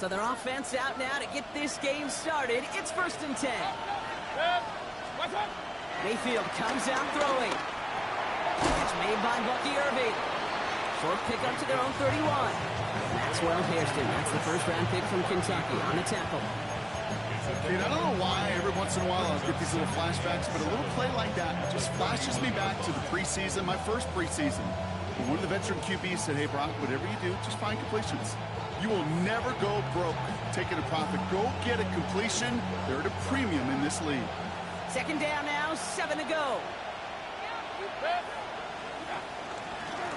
So their offense out now to get this game started. It's 1st and 10. Mayfield comes out throwing. Catch made by Bucky Irving. Short pickup to their own 31. Maxwell Hairston, that's the first-round pick from Kentucky on the tackle. Dude, I don't know why every once in a while I'll get these little flashbacks, but a little play like that just flashes me back to the preseason, my first preseason. When one of the veteran QBs said, hey, Brock, whatever you do, just find completions. You will never go broke taking a profit. Go get a completion. They're at a premium in this league. 2nd down now, 7 to go.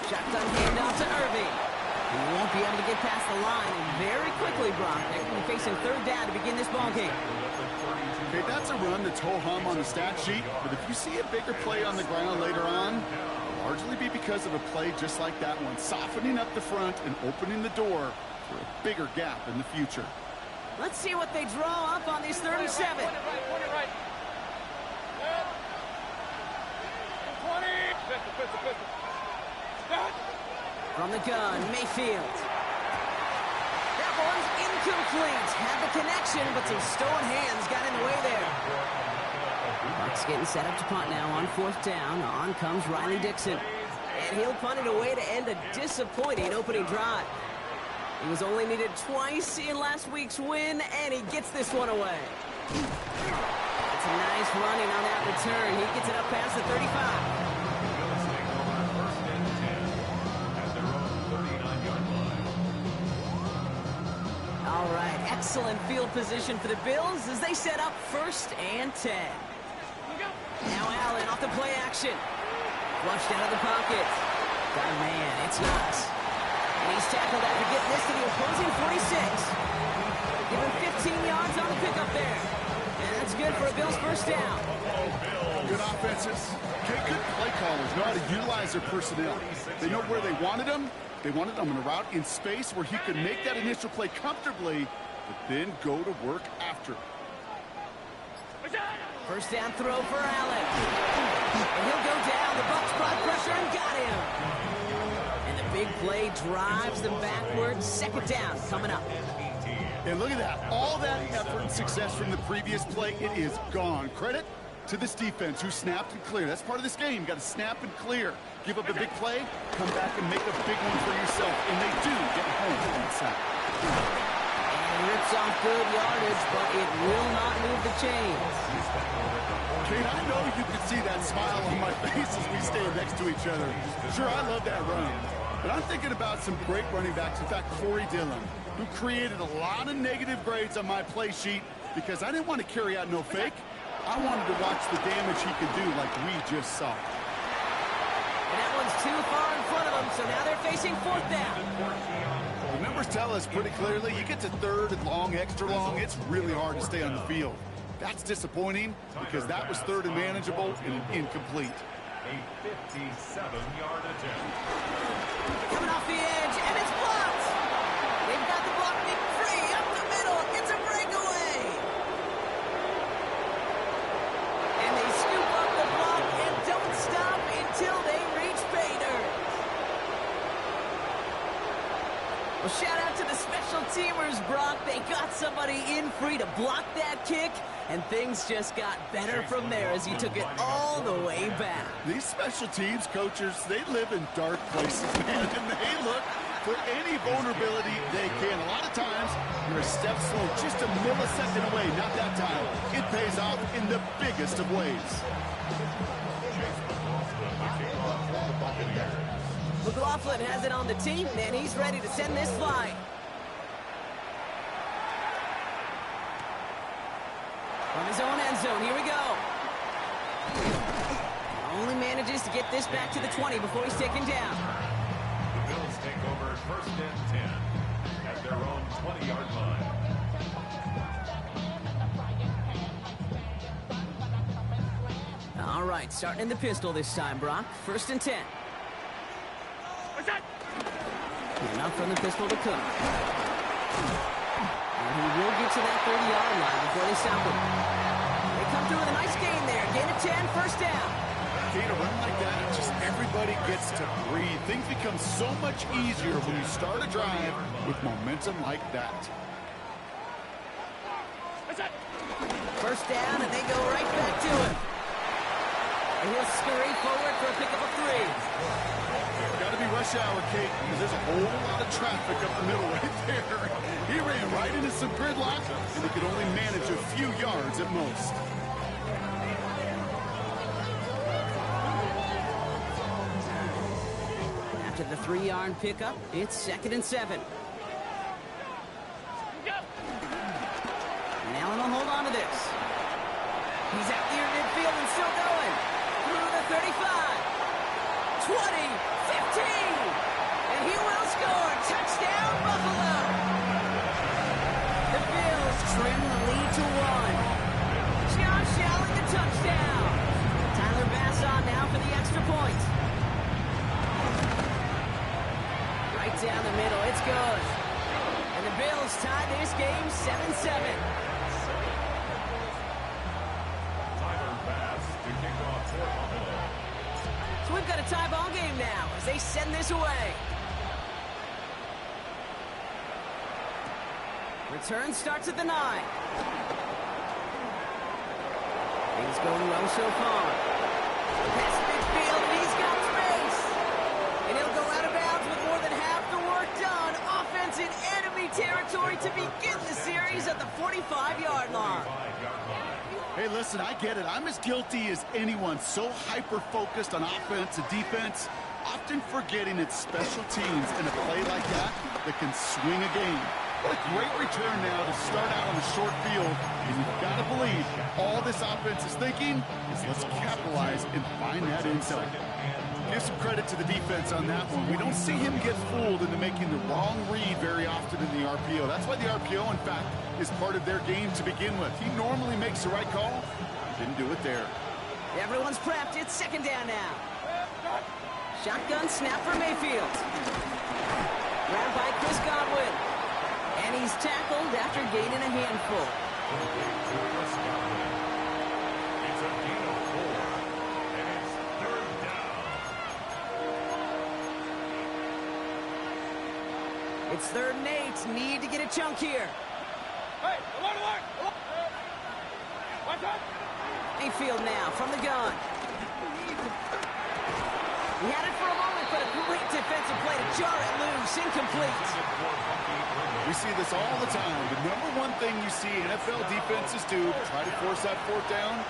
Shotgun handoff to Irving. He won't be able to get past the line, and very quickly, Brock, they're going to be facing 3rd down to begin this ballgame. Okay, that's a run that's ho-hum on the stat sheet, but if you see a bigger play on the ground later on, it'll largely be because of a play just like that one, softening up the front and opening the door for a bigger gap in the future. Let's see what they draw up on this 37. Right. From the gun, Mayfield. That one's incomplete. Had the connection, but some stolen hands got in the way there. Bucks getting set up to punt now on 4th down. On comes Riley Dixon. And he'll punt it away to end a disappointing opening drive. He was only needed twice in last week's win, and he gets this one away. It's a nice running on that return. He gets it up past the 35. All right, excellent field position for the Bills as they set up 1st and 10. Now Allen off the play action. Flushed out of the pocket. Got a man, it's Knox. And he's tackled after getting this to the opposing 46. Give him 15 yards on the pickup there. And that's good for a Bills 1st down. Good offenses. Okay, good play callers know how to utilize their personnel. They know where they wanted them. They wanted him in a route in space where he could make that initial play comfortably, but then go to work after. 1st down throw for Allen. And he'll go down. The Bucs brought pressure and got him. And the big play drives them backwards. 2nd down coming up. And look at that. All that effort and success from the previous play, it is gone. Credit to this defense who snapped and cleared. That's part of this game. You got to snap and clear. Give up a big play, come back and make a big one for yourself. And they do get home on the sack. And rips off good yardage, but it will not move the chains. Kate, I know you can see that smile on my face as we stand next to each other. Sure, I love that run. But I'm thinking about some great running backs. In fact, Corey Dillon, who created a lot of negative grades on my play sheet because I didn't want to carry out no fake. I wanted to watch the damage he could do like we just saw. And that one's too far in front of them, so now they're facing 4th down. The numbers tell us pretty clearly, you get to 3rd and long, extra long, it's really hard to stay on the field. That's disappointing because that was 3rd and manageable and an incomplete. A 57-yard attempt. Coming off the edge, and it's blocked. They've got the block being free up the middle. It's a breakaway. And they scoop up the block and don't stop until they reach pay dirt. Well, shout out to the special teamers, Brock. They got somebody in free to block that kick, and things just got better from there as he took it all the way back. These special teams coaches, they live in dark places, man, and they look for any vulnerability they can. A lot of times, you're a step slow, just a millisecond away. Not that time. It pays off in the biggest of ways. McLaughlin has it on the team, and he's ready to send this flying. From his own end zone, here we go. Only manages to get this back to the 20 before he's taken down. The Bills take over 1st and 10 at their own 20-yard line. All right, starting in the pistol this time, Brock. 1st and 10. And up from the pistol to Cook. And he will get to that 30-yard line before they stop him. They come through with a nice gain there. Gain of 10, 1st down. Gain a run like that, just everybody gets to breathe. Things become so much easier when you start a drive with momentum like that. First down, and they go right back to him. And he'll scurry forward for a pickup of 3. Got to be rush hour, Kate, because there's a whole lot of traffic up the middle right there. He ran right into some gridlock, and he could only manage a few yards at most. After the 3-yard pickup, it's 2nd and 7. And Allen will hold on to this. He's out near midfield and still going. Through the 35. 20, 15. And he will score. Touchdown, Buffalo. The Bills trim the lead to 1. Josh Allen, the touchdown. Tyler Bass on now for the extra point. Right down the middle. It's good. And the Bills tie this game 7-7. So we've got a tie ball game now as they send this away. Return starts at the 9. Things going well so far. Pass midfield, and he's got space. And he'll go out of bounds with more than half the work done. Offense in enemy territory to begin the series at the 45-yard line. Hey, listen, I get it. I'm as guilty as anyone. So hyper-focused on offense and defense, often forgetting it's special teams in a play like that that can swing a game. What a great return now to start out on the short field. And you've got to believe all this offense is thinking is let's capitalize and find that inside. Give some credit to the defense on that one. We don't see him get fooled into making the wrong read very often in the RPO. That's why the RPO, in fact, is part of their game to begin with. He normally makes the right call. Didn't do it there. Everyone's prepped. It's 2nd down now. Shotgun snap for Mayfield. Grabbed by Chris Godwin. And he's tackled after gaining a handful. It's a gain of 4, and it's 3rd down. It's 3rd and 8. Need to get a chunk here. Mayfield now from the gun. He had it for a moment, but a great defensive play to jar it loose. Incomplete. We see this all the time. The number one thing you see NFL defenses do, try to force that 4th down,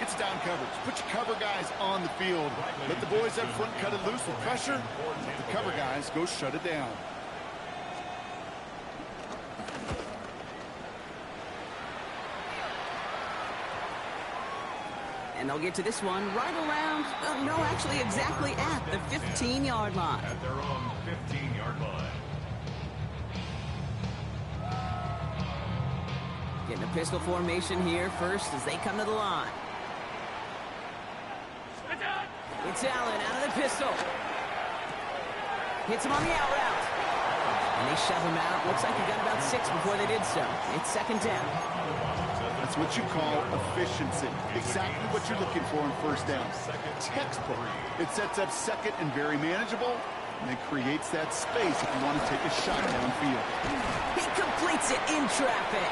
it's down coverage. Put your cover guys on the field. Let the boys up front cut it loose with pressure. Let the cover guys go shut it down. And they'll get to this one right around, no, actually exactly at the 15-yard line. At their own 15-yard line. Getting a pistol formation here first as they come to the line. It's Allen out of the pistol. Hits him on the out route. And they shove him out. Looks like he got about 6 before they did so. It's 2nd down. That's what you call efficiency. Exactly what you're looking for in 1st down. Textbook. It sets up 2nd and very manageable, and it creates that space if you want to take a shot downfield. He completes it in traffic.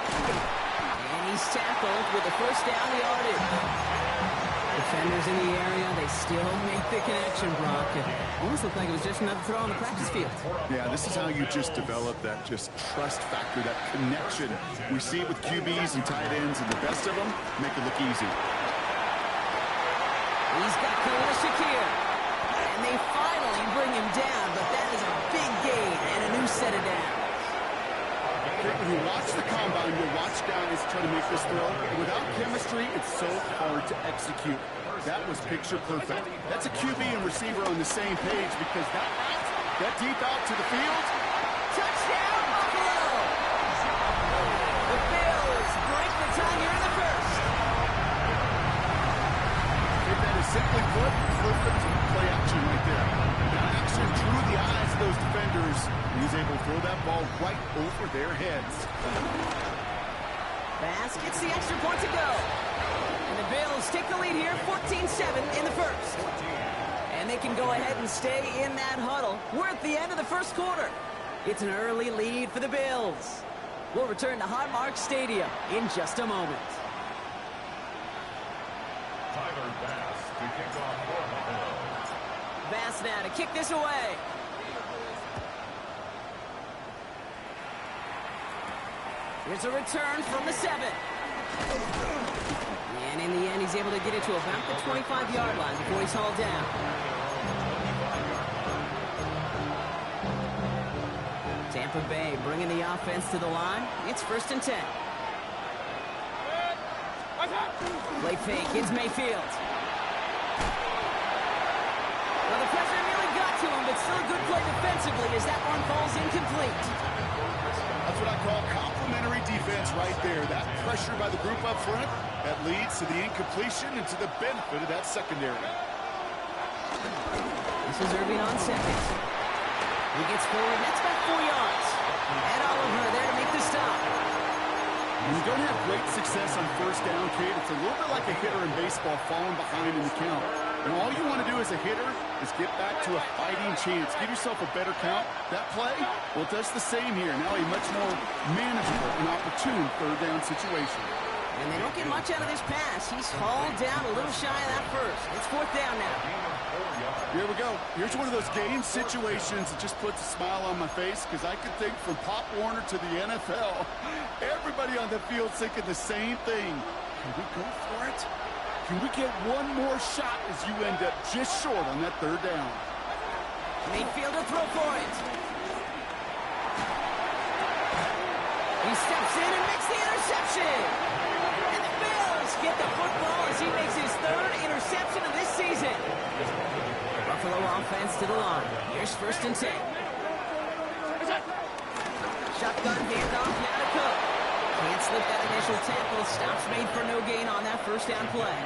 And he's tackled with a 1st down yardage. Defenders in the area, they still make the connection, Brock. It almost looked like it was just another throw on the practice field. Yeah, this is how you just develop that just trust factor, that connection. We see it with QBs and tight ends, and the best of them make it look easy. He's got Khalil Shakir. And they finally bring him down, but that is a big gain and a new set of downs. When you watch the combine, you'll watch guys try to make this throw. Without chemistry, it's so hard to execute. That was picture perfect. That's a QB and receiver on the same page because that deep out to the field. Touchdown, Buffalo! The Bills break the tie here in the 1st. Take that as simply put, perfect play action right there. That action drew the eyes of those defenders. He was able to throw that ball right over their heads. Bass gets the extra point to go. And the Bills take the lead here, 14-7 in the 1st. And they can go ahead and stay in that huddle. We're at the end of the 1st quarter. It's an early lead for the Bills. We'll return to Highmark Stadium in just a moment. Tyler Bass to kick off for Buffalo. Bass now to kick this away. Here's a return from the 7. And in the end, he's able to get it to about the 25-yard line before he's hauled down. Tampa Bay bringing the offense to the line. It's 1st and 10. Play fake, it's Mayfield. Well, the pressure nearly got to him, but still a good play defensively as that one falls incomplete. That's what I call complimentary defense right there. That pressure by the group up front, that leads to the incompletion and to the benefit of that secondary. This is Irving on second. He gets forward, that's about 4 yards. Ed Oliver there to make the stop. When you don't have great success on 1st down, Kate, it's a little bit like a hitter in baseball falling behind in the count. And all you want to do as a hitter is get back to a fighting chance. Give yourself a better count. That play, well, it does the same here. Now a much more manageable and opportune 3rd down situation. And they don't get much out of this pass. He's hauled down a little shy of that first. It's 4th down now. Here we go. Here's one of those game situations that just puts a smile on my face because I can think from Pop Warner to the NFL, everybody on the field thinking the same thing. Can we go for it? Can we get one more shot as you end up just short on that 3rd down? Mayfield to throw for it. He steps in and makes the interception. And the Bills get the football as he makes his 3rd interception of this season. Buffalo offense to the line. Here's 1st and 10. Shotgun handoff now to Cook. Can't slip that initial tackle. Stops made for no gain on that 1st down play.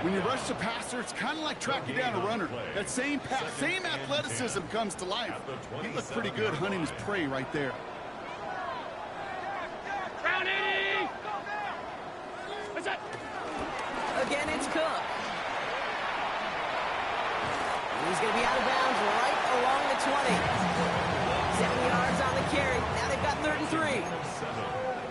When you rush the passer, it's kind of like tracking down a runner. That same pass, same athleticism comes to life. He looked pretty good hunting his prey right there. Again, it's Cook. He's going to be out of bounds right along the 20. 7 yards on the carry. Now they've got 3rd and 3.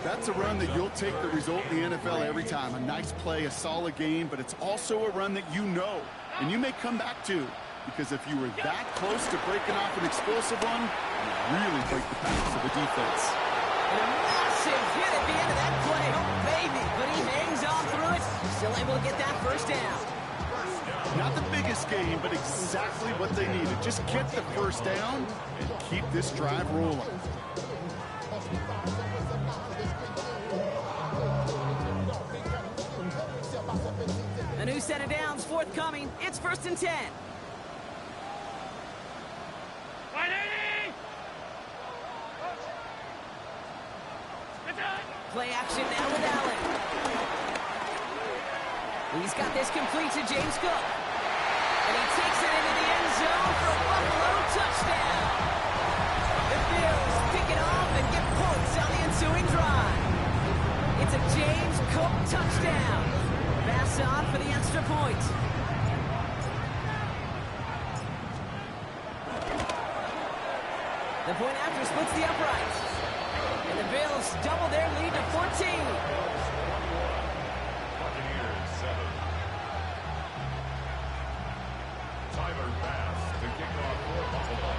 That's a run that you'll take the result in the NFL every time. A nice play, a solid game, but it's also a run that you know, and you may come back to. Because if you were that close to breaking off an explosive one, you really break the pass of the defense. And a massive hit at the end of that play. Oh, baby. But he hangs on through it. Still able to get that 1st down. Not the biggest game, but exactly what they needed. Just get the 1st down and keep this drive rolling. A new set of downs forthcoming. It's 1st and 10. Play action now with Allen. He's got this complete to James Cook. And he takes it into the end zone for a Buffalo touchdown. The Bills pick it off and get points on the ensuing drive. It's a James Cook touchdown. Pass on for the extra point. The point after splits the uprights. And the Bills double their lead to 14. Buccaneers 7. Tyler Bass to kick off for Buffalo.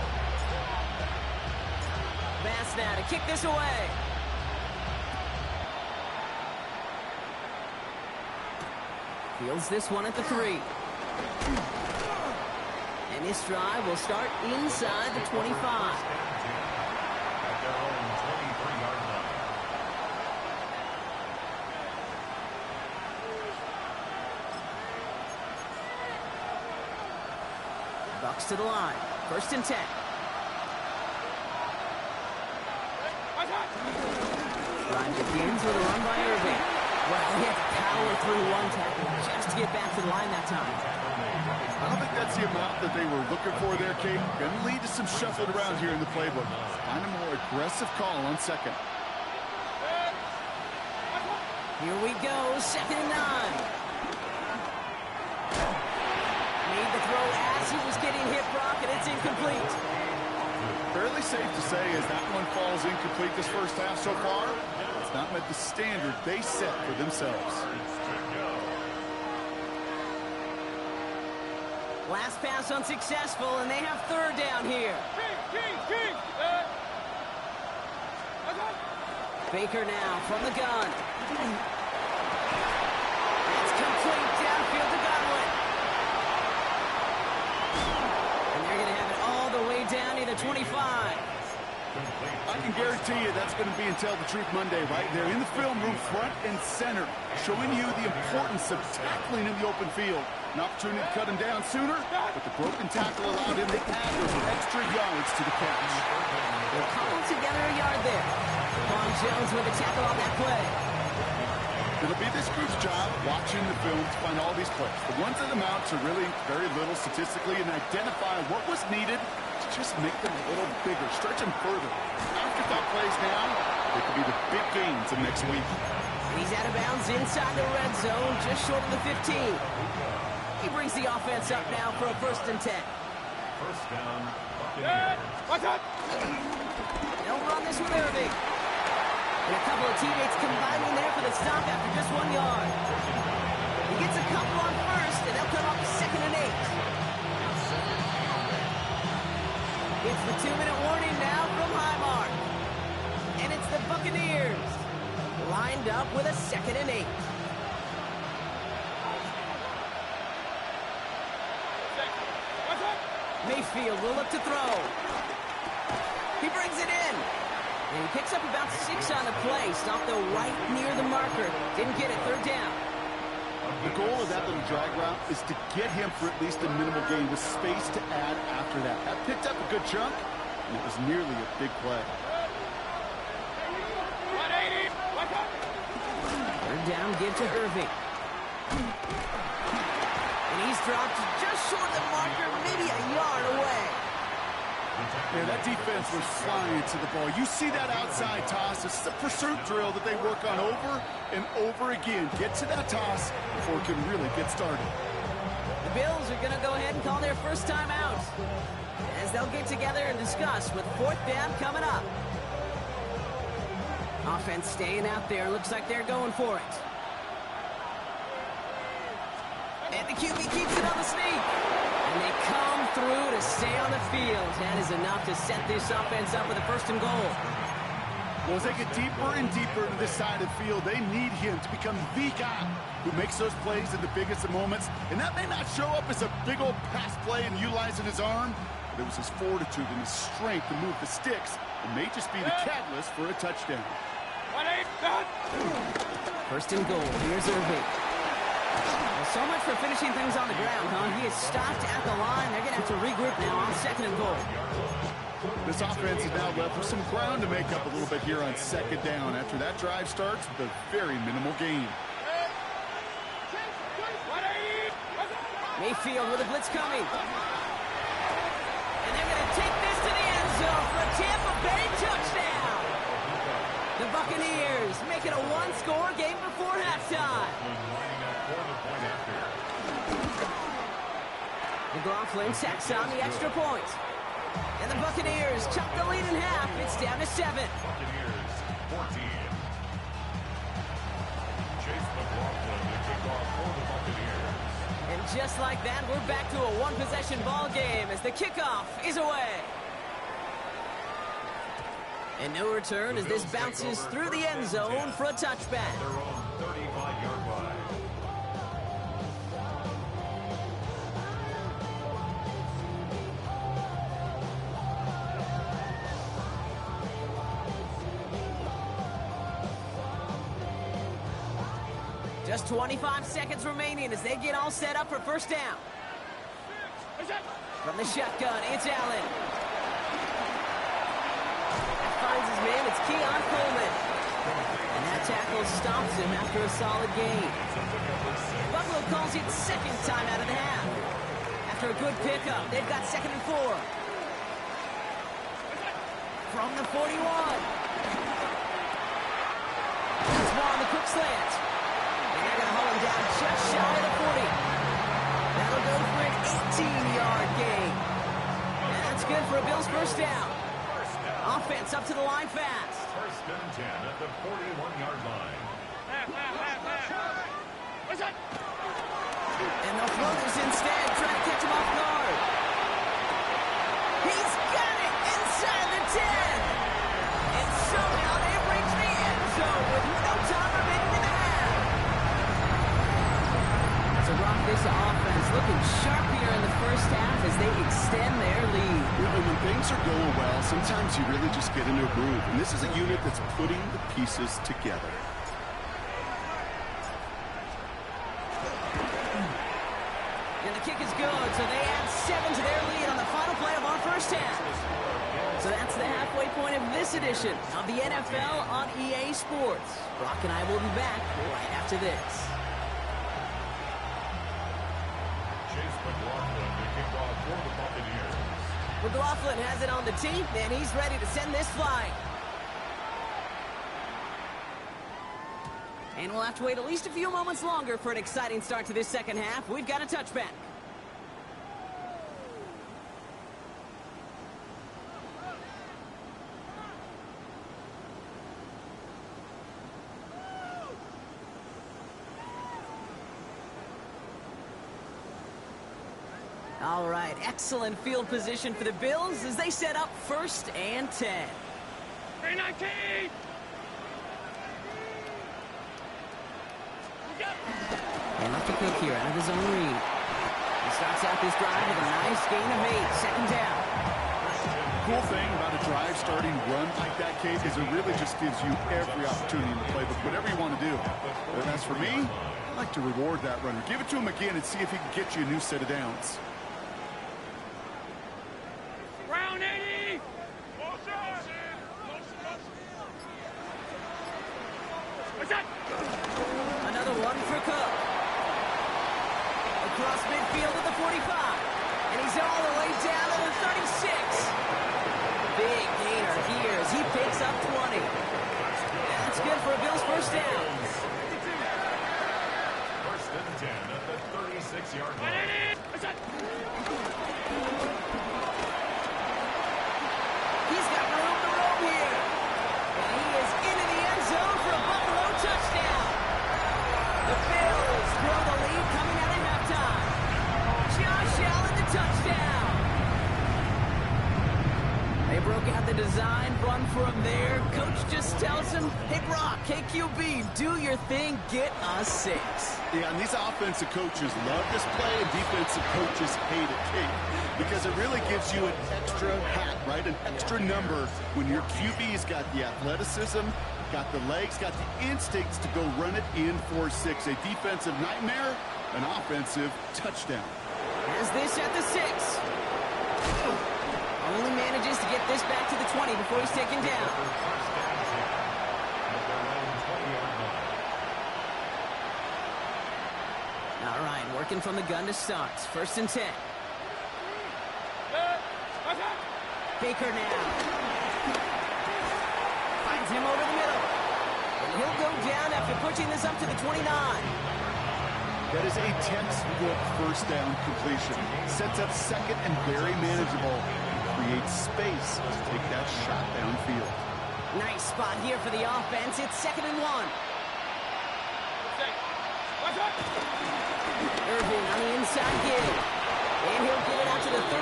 Bass now to kick this away. Fields this one at the 3. And this drive will start inside the 25. At their own 23-yard line. Bucks to the line. 1st and 10. Drive begins with a run by Irving. Well, he had to power through one tackle just to get back to the line that time. I don't think that's the amount that they were looking for there, Kate. Going to lead to some shuffling around here in the playbook. Find a more aggressive call on 2nd. Here we go, 2nd and 9. Made the throw as he was getting hit, Brock, and it's incomplete. Fairly safe to say as that one falls incomplete this first half so far. It's not met the standard they set for themselves. Last pass unsuccessful, and they have third down here. Baker now from the gun. It's complete downfield to Godwin. And they're going to have it all the way down near the 25. I can guarantee you that's going to be in Tell the Truth Monday right there in the film room, front and center, showing you the importance of tackling in the open field. An opportunity to cut him down sooner, but the broken tackle allowed him to add those extra yards to the catch. They'll cobble together a yard there. Vaughn Jones with a tackle on that play. It'll be this group's job watching the film to find all these plays. The ones that amount to really very little statistically and identify what was needed to just make them a little bigger, stretch them further. Afterthought plays now, they could be the big gains of next week. He's out of bounds inside the red zone, just short of the 15. He brings the offense up now for a 1st and 10. First down, Buccaneers. They'll run this with Irving. And a couple of teammates combining there for the stop after just 1 yard. He gets a couple on first, and they'll come up 2nd and 8. It's the 2-minute warning now from Highmark. And it's the Buccaneers lined up with a 2nd and 8. Mayfield will look to throw. He brings it in. And he picks up about 6 on the play. Stopped though right near the marker. Didn't get it, 3rd down. The goal of that little drag route is to get him for at least a minimal gain with space to add after that. That picked up a good chunk, and it was nearly a big play. 3rd down, give to Irving. And he's dropped just short of the marker, maybe a yard away. Yeah, that defense was flying to the ball. You see that outside toss. This is a pursuit drill that they work on over and over again. Get to that toss before it can really get started. The Bills are going to go ahead and call their first time out as they'll get together and discuss with 4th down coming up. Offense staying out there. Looks like they're going for it. And the QB keeps it on the sneak. And they come through to stay on the field. That is enough to set this offense up with a 1st and goal. Well, as they get deeper and deeper into this side of the field, they need him to become the guy who makes those plays in the biggest of moments. And that may not show up as a big old pass play and utilizing his arm, but it was his fortitude and his strength to move the sticks. It may just be the catalyst for a touchdown. 1st and goal. Here's Irving. Well, so much for finishing things on the ground, huh? He is stopped at the line. They're going to have to regroup now on 2nd and goal. This offense is now left with some ground to make up a little bit here on 2nd down after that drive starts with a very minimal gain. Mayfield with a blitz coming. And they're going to take this to the end zone for a Tampa Bay touchdown. The Buccaneers make it a 1-score game before halftime. McLaughlin tacks on the extra point. And the Buccaneers chop the lead in half. It's down to 7. Buccaneers 14. Chase McLaughlin to kick off for the Buccaneers. And just like that, we're back to a 1-possession ball game as the kickoff is away. And no return as this bounces through the end zone for a touchback. Their own 35-yard line. Just 25 seconds remaining as they get all set up for 1st down. From the shotgun, it's Allen. Finds his man, it's Keon Coleman. And that tackle stops him after a solid gain. Buffalo calls it 2nd time out of the half. After a good pickup, they've got 2nd and 4. From the 41. That's one on the quick slant. And they're going to hold him down just shy of the 40. That'll go for an 18-yard gain. And that's good for a Bills 1st down. offense up to the line fast. First and 10 at the 41-yard line. What's that? And they'll throw this instead, trying to catch him off guard. He's got it inside the 10. And somehow they reach the end zone with no time remaining in the half. So Rock, this offense looking sharp here in the first half as they extend their lead. You know, when things are going well, sometimes you really just get into a groove. And this is a unit that's putting the pieces together. And the kick is good, so they add 7 to their lead on the final play of our first half. So that's the halfway point of this edition of the NFL on EA Sports. Brock and I will be back right after this. Chase McLaughlin to kick off for the Buccaneers. McLaughlin has it on the tee, and he's ready to send this flying. And we'll have to wait at least a few moments longer for an exciting start to this second half. We've got a touchback. All right, excellent field position for the Bills as they set up 1st and 10. 319! And left to Cook here out of his own read. He starts out this drive with a nice gain of 8, second down. Cool thing about a drive starting run like that, Kate, is it really just gives you every opportunity in the playbook, whatever you want to do. But as for me, I like to reward that runner. Give it to him again and see if he can get you a new set of downs. Round 80! What's that? Another one for Cook. Across midfield at the 45. And he's all the way down to the 36. Big gainer here as he picks up 20. That's good for a Bills first down. First and 10 at the 36-yard line. What's that? He's got room to roam here. And he is into the end zone for a Buffalo touchdown. The Bills grow the lead coming out of halftime. Josh Allen, the touchdown. They broke out the design run for him there. Coach just tells him, hey, Brock, KQB, do your thing, get us 6. Yeah, and these offensive coaches love this play, and defensive coaches hate it, Kate, because it really gives you an extra hat, right? An extra number when your QB's got the athleticism, got the legs, got the instincts to go run it in for 6. A defensive nightmare, an offensive touchdown. Has this at the 6. Only manages to get this back to the 20 before he's taken down. All right, working from the gun to start. 1st and 10. Baker now. Finds him over the middle. And he'll go down after pushing this up to the 29. That is a textbook first down completion. Sets up second and very manageable. Creates space to take that shot downfield. Nice spot here for the offense. It's 2nd and 1. Irvin on the inside give. And he'll get it out to the 34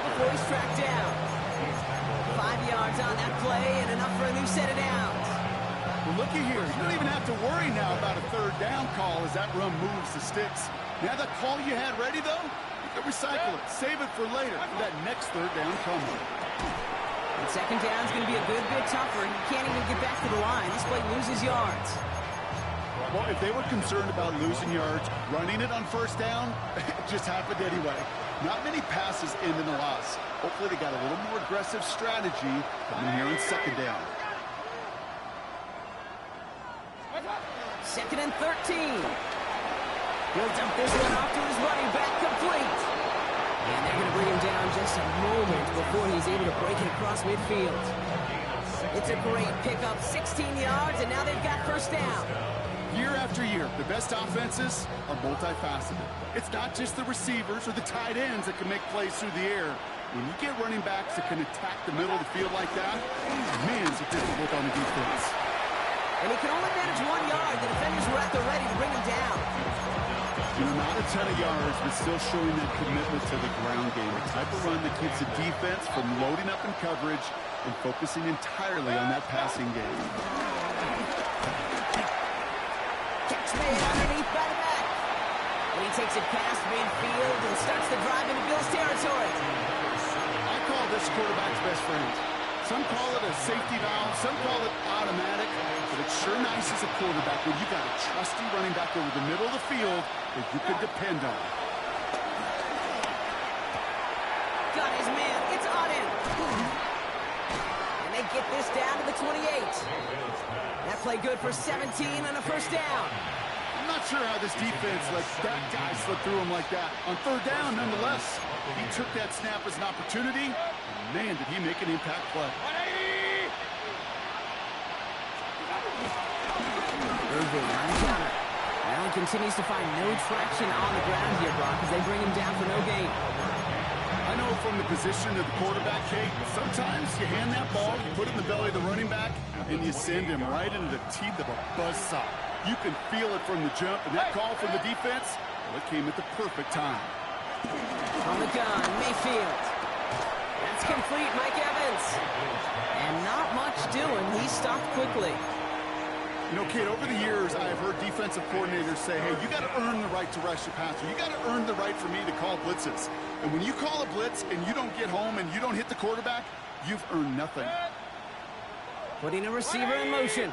before he's tracked down. 5 yards on that play and enough for a new set of downs. Well, looky here. You don't even have to worry now about a 3rd down call as that run moves the sticks. Now that call you had ready, though, you can recycle it. Save it for later for that next 3rd down coming. And 2nd down's going to be a good bit tougher. He can't even get back to the line. This play loses yards. Well, if they were concerned about losing yards, running it on 1st down, it just happened anyway. Not many passes end in a loss. Hopefully they got a little more aggressive strategy coming here on 2nd down. 2nd and 13. He'll dump this one off to his running back, complete. And they're going to bring him down just a moment before he's able to break it across midfield. It's a great pickup, 16 yards, and now they've got 1st down. Year after year, the best offenses are multifaceted. It's not just the receivers or the tight ends that can make plays through the air. When you get running backs that can attack the middle of the field like that, man, is it difficult on the defense. And he can only manage 1 yard. The defenders were at the ready to bring him down. You know, not a ton of yards, but still showing that commitment to the ground game. The type of run that keeps the defense from loading up in coverage and focusing entirely on that passing game. Catch made underneath by the back. And he takes it past midfield and starts the drive into Bills territory. I call this quarterback's best friend. Some call it a safety valve, some call it automatic, but it's sure nice as a quarterback when you got a trusty running back over the middle of the field that you can depend on. Got his man. It's on him. And they get this down to the 28. That play good for 17 and a first down. I'm not sure how this defense let that guy slip through him like that. On third down, nonetheless, he took that snap as an opportunity. And man, did he make an impact play. Irving on counter. Allen continues to find no traction on the ground here, Brock, as they bring him down for no gain. I know from the position of the quarterback, Kate, sometimes you hand that ball, you put it in the belly of the running back, and you send him right into the teeth of a buzzsaw. You can feel it from the jump, and that call from the defense, well, it came at the perfect time. On the gun, Mayfield. That's complete, Mike Evans. And not much doing. He stopped quickly. You know, Kate, over the years, I have heard defensive coordinators say, hey, you got to earn the right to rush your passer. You got to earn the right for me to call blitzes. And when you call a blitz and you don't get home and you don't hit the quarterback, you've earned nothing. Putting a receiver in motion.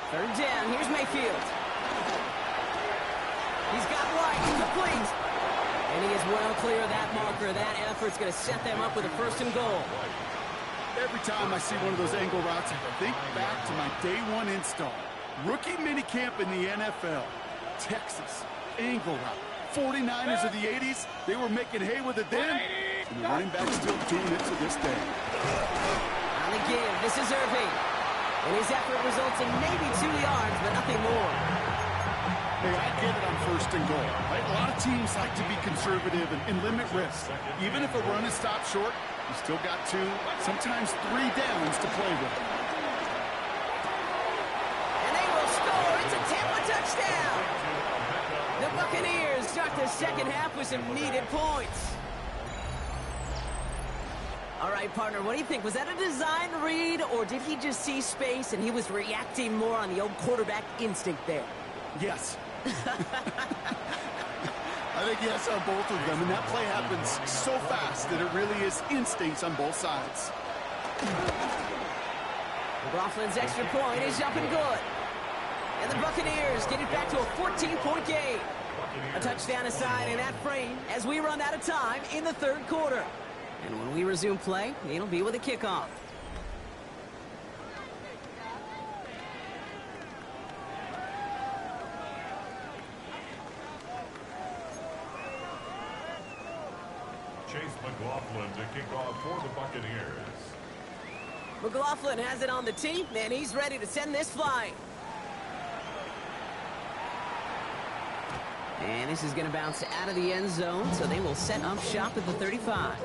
Third down. Here's Mayfield. He's got White. Complete. And he is well clear of that marker. That effort's going to set them up with a first and goal. Every time I see one of those angle routes, I think back to my day one install. Rookie minicamp in the NFL. Texas. Angle route. 49ers of the 80s. They were making hay with it then. And the running back's still doing it to this day. On the give. This is Irving. And his effort results in maybe 2 yards, but nothing more. Hey, I get it on first and goal. Right? A lot of teams like to be conservative and limit risk. Even if a run is stopped short, you still got 2, sometimes 3 downs to play with. And they will score. It's a Tampa touchdown. The Buccaneers start the second half with some needed points. All right, partner, what do you think? Was that a design read, or did he just see space and he was reacting more on the old quarterback instinct there? Yes. I think yes on both of them, and that play happens so fast that it really is instincts on both sides. McLaughlin's extra point is up and good. And the Buccaneers get it back to a 14-point game. A touchdown aside in that frame as we run out of time in the third quarter. And when we resume play, it'll be with a kickoff. Chase McLaughlin to kick off for the Buccaneers. McLaughlin has it on the tee, and he's ready to send this flying. And this is going to bounce out of the end zone, so they will set up shop at the 35.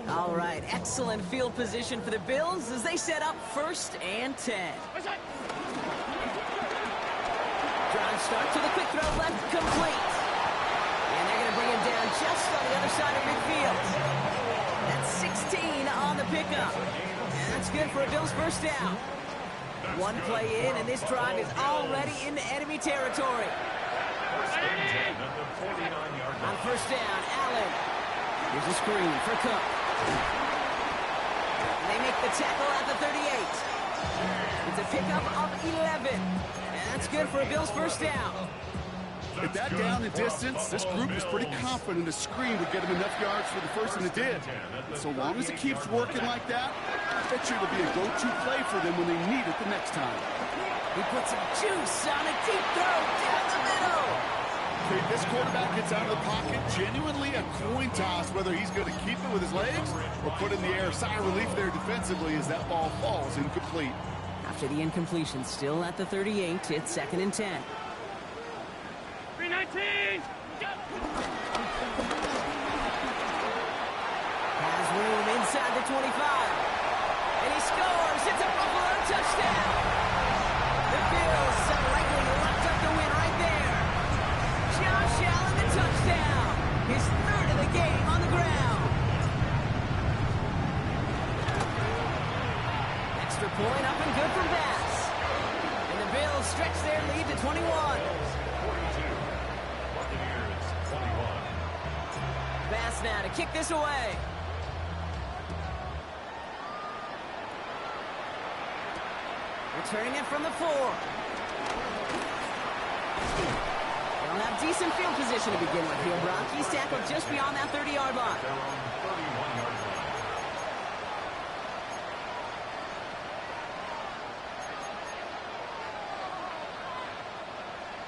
All right, excellent field position for the Bills as they set up 1st and 10. Drive start to the quick throw left, complete. And they're going to bring him down just on the other side of midfield. That's 16 on the pickup. And that's good for a Bills first down. One play in, and this drive is already into enemy territory. On first down, Allen. Here's a screen for Cook. They make the tackle at the 38. It's a pickup of 11. And that's good for a Bills first down. At that down and distance, this group is pretty confident a screen would get them enough yards for the first, and it did. And so long as it keeps working like that, I bet you it'll be a go-to play for them when they need it the next time. He puts some juice on a deep throw down the middle. Okay, this quarterback gets out of the pocket, genuinely a coin toss, whether he's going to keep it with his legs or put it in the air. Sigh of relief there defensively as that ball falls incomplete. After the incompletion, still at the 38, it's 2nd and 10. 319! Has room inside the 25. And he scores. It's a Buffalo touchdown. The Bills are likely locked up the win right there. Josh Allen, the touchdown. His 3rd of the game on the ground. Extra point up and good from Bass. And the Bills stretch their lead to 21. 42. Buccaneers 21. Bass now to kick this away. Returning it from the 4. They'll have decent field position to begin with here, Brock. He's tackled just beyond that 30-yard line. Their own 31-yard line.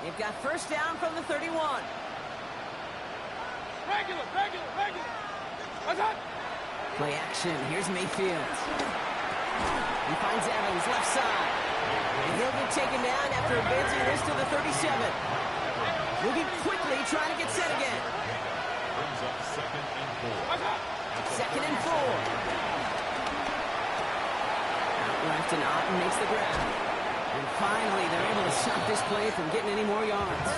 They've got first down from the 31. Regular! What's up? Play action. Here's Mayfield. He finds Evans left side. And he'll get taken down after advancing this to the 37. Moving quickly, trying to get set again. Brings up 2nd and 4. 2nd and 4. Out left and Otten makes the grab. And finally, they're able to stop this play from getting any more yards.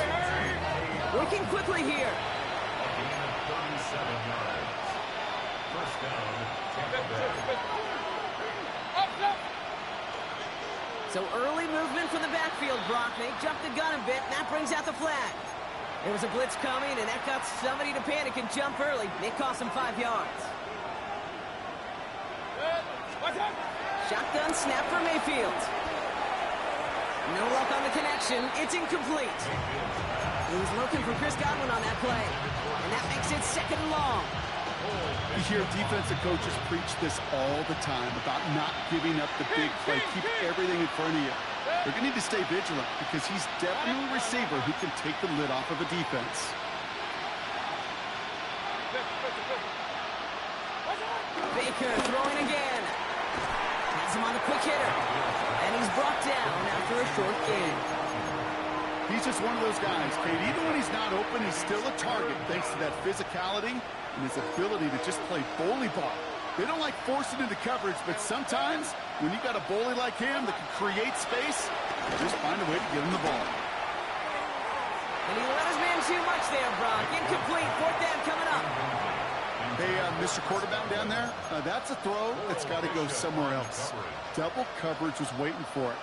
Working quickly here. A gain of 37 yards. First down, Tampa Bay. So early movement from the backfield, Brock. They jumped the gun a bit, and that brings out the flag. There was a blitz coming, and that got somebody to panic and jump early. It cost them 5 yards. Shotgun snap for Mayfield. No luck on the connection. It's incomplete. He was looking for Chris Godwin on that play, and that makes it 2nd and long. You hear defensive coaches preach this all the time about not giving up the big play. Keep everything in front of you. They're going to need to stay vigilant because he's definitely a receiver who can take the lid off of a defense. Baker throwing again. Has him on the quick hitter. And he's brought down after a short gain. He's just one of those guys, Kate. Even when he's not open, he's still a target thanks to that physicality and his ability to just play bully ball. They don't like forcing into coverage, but sometimes when you got a bully like him that can create space, you just find a way to get him the ball. And he let his man too much there, Brock. Incomplete. 4th down coming up. Hey, Mr. Quarterback down there, that's a throw that's got to go somewhere else. Double coverage was waiting for it.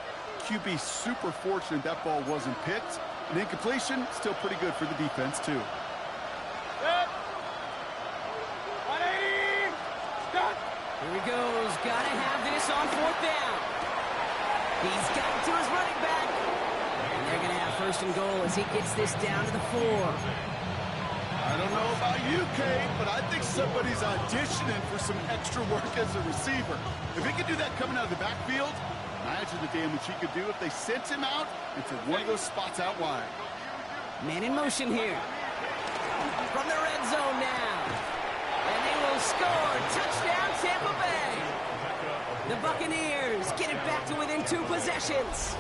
QB super fortunate that ball wasn't picked. And incompletion, still pretty good for the defense, too. Here he goes. Gotta have this on 4th down. He's got it to his running back. And they're going to have 1st and goal as he gets this down to the 4. I don't know about you, Kate, but I think somebody's auditioning for some extra work as a receiver. If he could do that coming out of the backfield, imagine the damage he could do if they sent him out into one of those spots out wide. Man in motion here. From the red zone now. And they will score. Touchdown, Tampa Bay. The Buccaneers get it back to within 2 possessions.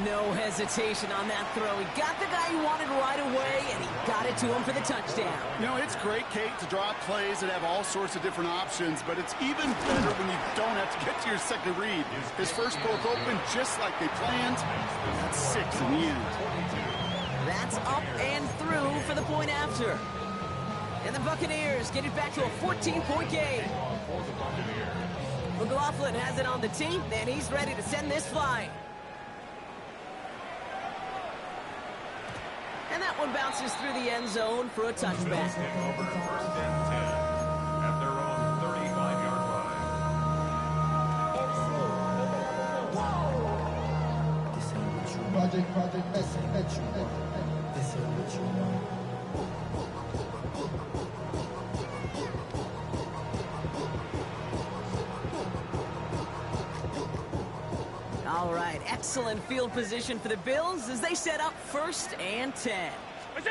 No hesitation on that throw. He got the guy he wanted right away, and he got it to him for the touchdown. You know, it's great, Kate, to draw plays that have all sorts of different options, but it's even better when you don't have to get to your second read. His first broke open just like they planned. That's 6 in the end. That's up and through for the point after. And the Buccaneers get it back to a 14-point game. McLaughlin has it on the team, and he's ready to send this flying. And that one bounces through the end zone for a touchback. Take over 1st and 10 at their own 35-yard line. Project, this ain't what you want. All All right, excellent field position for the Bills as they set up 1st and 10. Quick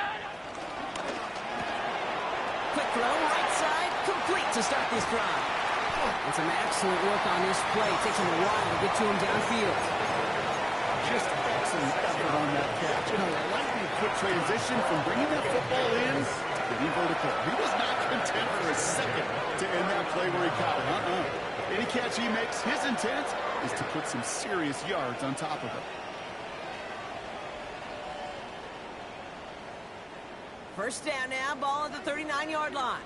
throw, right side, complete to start this drive. And some excellent work on this play. It takes him a while to get to him downfield. Just excellent effort on that catch. And a lightning quick transition from bringing that football in to getting vertical. He was not content for a second to end that play where he caught it. Any catch he makes, his intent is to put some serious yards on top of it. First down now, ball at the 39-yard line.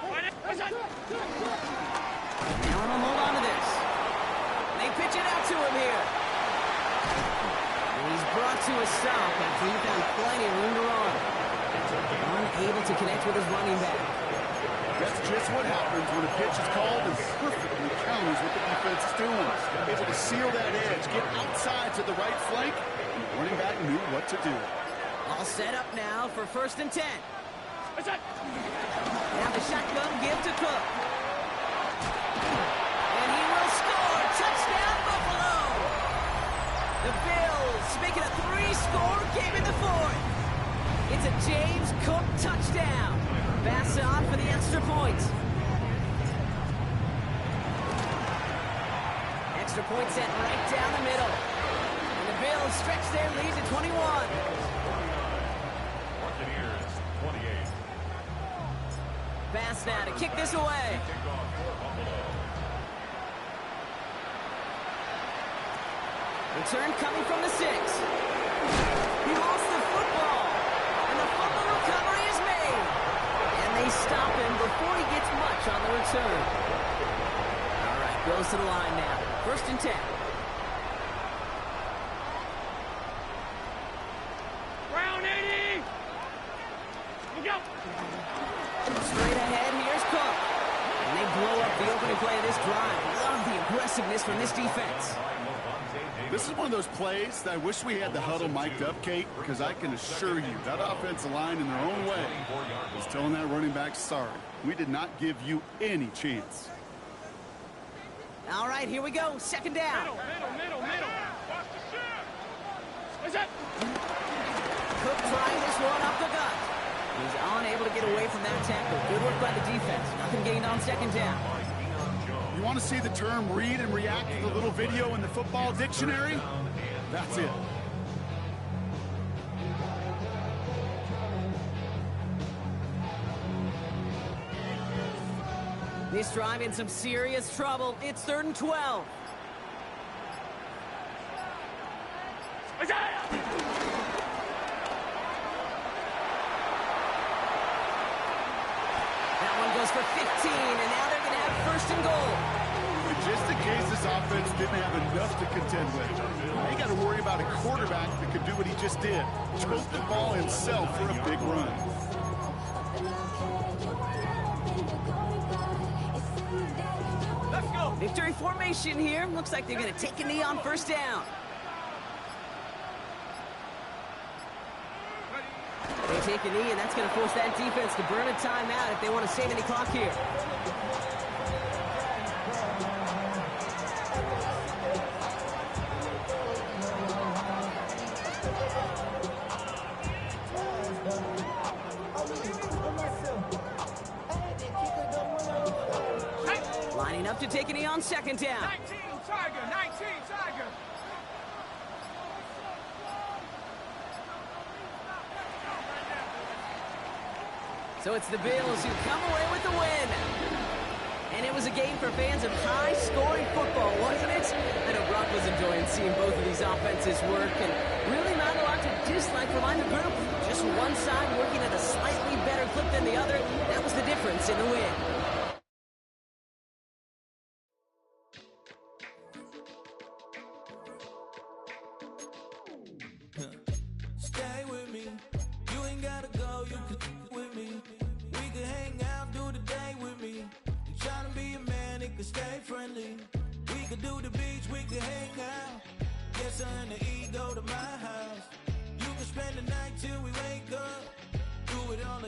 Now we'll hold on to this. They pitch it out to him here. And he's brought to a stop after he found plenty of room to run. Unable to connect with his running back. That's just what happens when a pitch is called and perfectly counters what the defense is doing. Able to seal that edge, get outside to the right flank, and the running back knew what to do. All set up now for 1st and 10. Now the shotgun give to Cook. And he will score. Touchdown, Buffalo. The Bills make it a 3-score game in the 4th. It's a James Cook touchdown. Pass on for the extra point. Extra point set right down the middle. And the Bills stretch their lead to 21. Buccaneers, 28. Pass now to kick this away. Return coming from the 6. He lost the football. And the fumble recovery is made. And they stop him before he gets much on the return. All right, goes to the line now. 1st and 10. Round 80. Look out. Straight ahead, here's Cook. And they blow up the opening play of this drive. Love the aggressiveness from this defense. This is one of those plays that I wish we had the huddle mic'd up, Kate, because I can assure you that offensive line in their own way is telling that running back, sorry, we did not give you any chance. All right, here we go. 2nd down. Middle. Watch the ship. What's that? Cook trying this one up the gut. He's unable to get away from that tackle. Good work by the defense. Nothing gained on 2nd down. You want to see the term read and react to the little video in the football dictionary? That's it. This drive in some serious trouble. It's 3rd and 12. That one goes for 15, and now they're going to have 1st and goal. And just in case this offense didn't have enough to contend with, they got to worry about a quarterback that could do what he just did. Choke the ball himself for a big run. Let's go. Victory formation here. Looks like they're going to take a knee on 1st down. They take a knee, and that's going to force that defense to burn a timeout if they want to save any clock here. Lining up to take a knee on 2nd down. 19 Tiger. So it's the Bills who come away with the win. And it was a game for fans of high-scoring football, wasn't it? I know Brock was enjoying seeing both of these offenses work, and really not a lot to dislike from either group. Just one side working at a slightly better clip than the other. That was the difference in the win. Stay with me. You ain't gotta go, you can with me. We can hang out, do the day with me. I'm trying to be a man, it can stay friendly. We could do the beach, we can hang out. Get her in the ego to my house. You can spend the night till we wake up. Do it on the